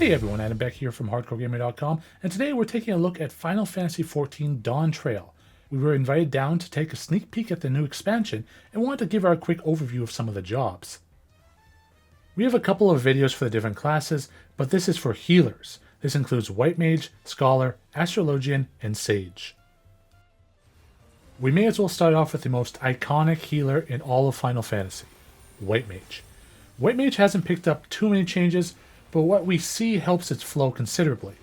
Hey everyone, Adam Beck here from HardcoreGamer.com, and today we're taking a look at Final Fantasy XIV Dawntrail. We were invited down to take a sneak peek at the new expansion and wanted to give our quick overview of some of the jobs. We have a couple of videos for the different classes, but this is for healers. This includes White Mage, Scholar, Astrologian, and Sage. We may as well start off with the most iconic healer in all of Final Fantasy, White Mage. White Mage hasn't picked up too many changes, but what we see helps its flow considerably.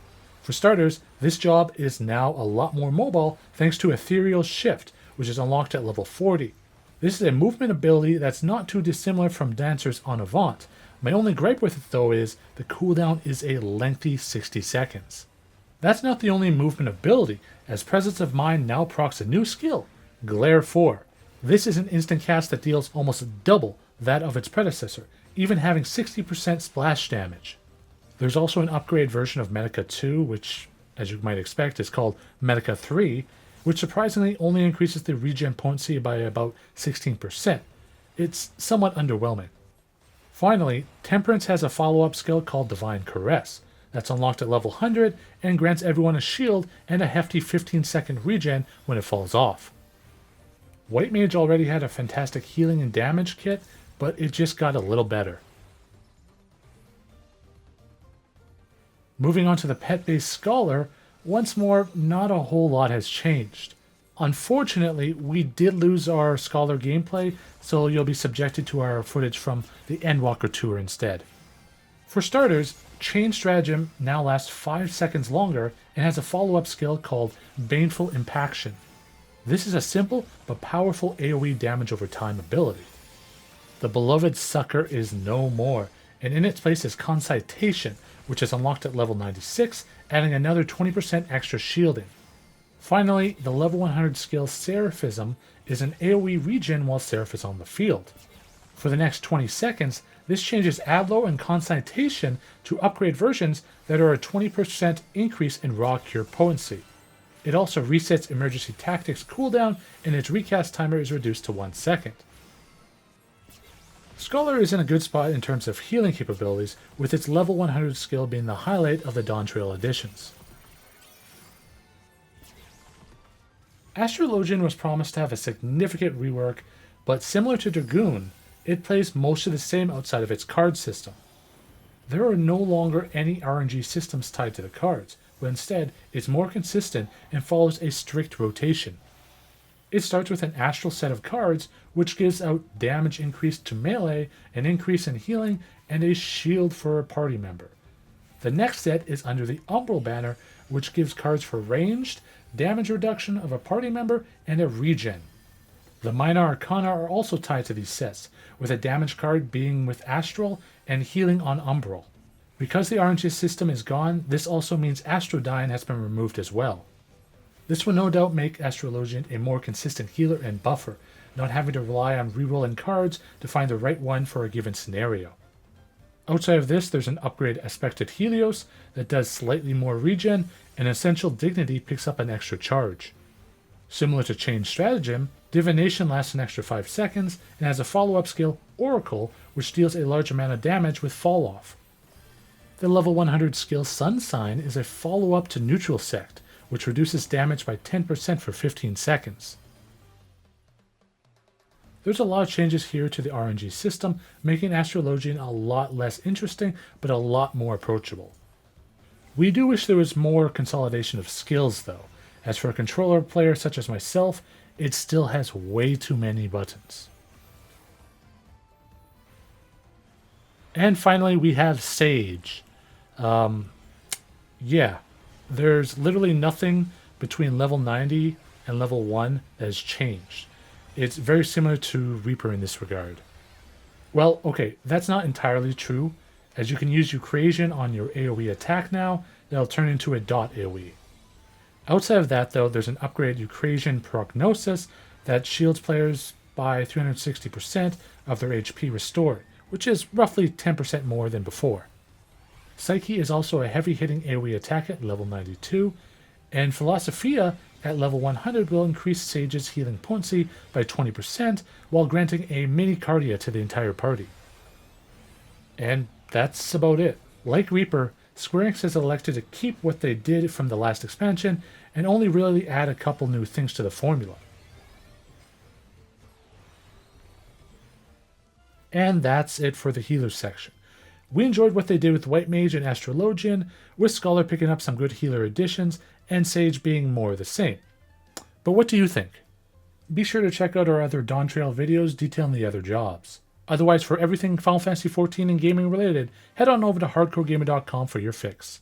For starters, this job is now a lot more mobile thanks to Ethereal Shift, which is unlocked at level 40. This is a movement ability that's not too dissimilar from Dancer's on Avant. My only gripe with it though is the cooldown is a lengthy 60 seconds. That's not the only movement ability, as Presence of Mind now procs a new skill, Glare 4. This is an instant cast that deals almost double that of its predecessor, even having 60% splash damage. There's also an upgrade version of Medica 2, which, as you might expect, is called Medica 3, which surprisingly only increases the regen potency by about 16%. It's somewhat underwhelming. Finally, Temperance has a follow-up skill called Divine Caress, that's unlocked at level 100 and grants everyone a shield and a hefty 15-second regen when it falls off. White Mage already had a fantastic healing and damage kit, but it just got a little better. Moving on to the pet-based Scholar, once more, not a whole lot has changed. Unfortunately, we did lose our Scholar gameplay, so you'll be subjected to our footage from the Endwalker tour instead. For starters, Chain Stratagem now lasts 5 seconds longer and has a follow-up skill called Baneful Impaction. This is a simple but powerful AoE damage over time ability. The beloved Sucker is no more, and in its place is Concitation, which is unlocked at level 96, adding another 20% extra shielding. Finally, the level 100 skill Seraphism is an AoE regen while Seraph is on the field. For the next 20 seconds, this changes Adlo and Concitation to upgrade versions that are a 20% increase in raw cure potency. It also resets Emergency Tactics cooldown, and its recast timer is reduced to 1 second. Scholar is in a good spot in terms of healing capabilities, with its level 100 skill being the highlight of the Dawntrail editions. Astrologian was promised to have a significant rework, but similar to Dragoon, it plays most of the same outside of its card system. There are no longer any RNG systems tied to the cards, but instead it's more consistent and follows a strict rotation. It starts with an astral set of cards, which gives out damage increase to melee, an increase in healing, and a shield for a party member. The next set is under the Umbral banner, which gives cards for ranged, damage reduction of a party member, and a regen. The Minor Arcana are also tied to these sets, with a damage card being with Astral and healing on Umbral. Because the RNG system is gone, this also means Astrodyne has been removed as well. This will no doubt make Astrologian a more consistent healer and buffer, not having to rely on rerolling cards to find the right one for a given scenario. Outside of this, there's an upgrade Aspected Helios that does slightly more regen, and Essential Dignity picks up an extra charge. Similar to Chain Stratagem, Divination lasts an extra 5 seconds and has a follow-up skill, Oracle, which deals a large amount of damage with Fall-Off. The level 100 skill Sun Sign is a follow-up to Neutral Sect, which reduces damage by 10% for 15 seconds. There's a lot of changes here to the RNG system, making Astrologian a lot less interesting, but a lot more approachable. We do wish there was more consolidation of skills though. As for a controller player such as myself, it still has way too many buttons. And finally we have Sage. There's literally nothing between level 90 and level 1 that has changed. It's very similar to Reaper in this regard. Well, okay, that's not entirely true, as you can use Eucrasion on your AoE attack now, that'll turn into a dot AoE. Outside of that though, there's an upgrade Eucrasion Prognosis that shields players by 360% of their HP restored, which is roughly 10% more than before. Psyche is also a heavy-hitting AoE attack at level 92, and Philosophia at level 100 will increase Sage's healing potency by 20% while granting a mini Cardia to the entire party. And that's about it. Like Reaper, Square Enix has elected to keep what they did from the last expansion and only really add a couple new things to the formula. And that's it for the healer section. We enjoyed what they did with White Mage and Astrologian, with Scholar picking up some good healer additions, and Sage being more the same. But what do you think? Be sure to check out our other Dawntrail videos detailing the other jobs. Otherwise, for everything Final Fantasy XIV and gaming related, head on over to hardcoregamer.com for your fix.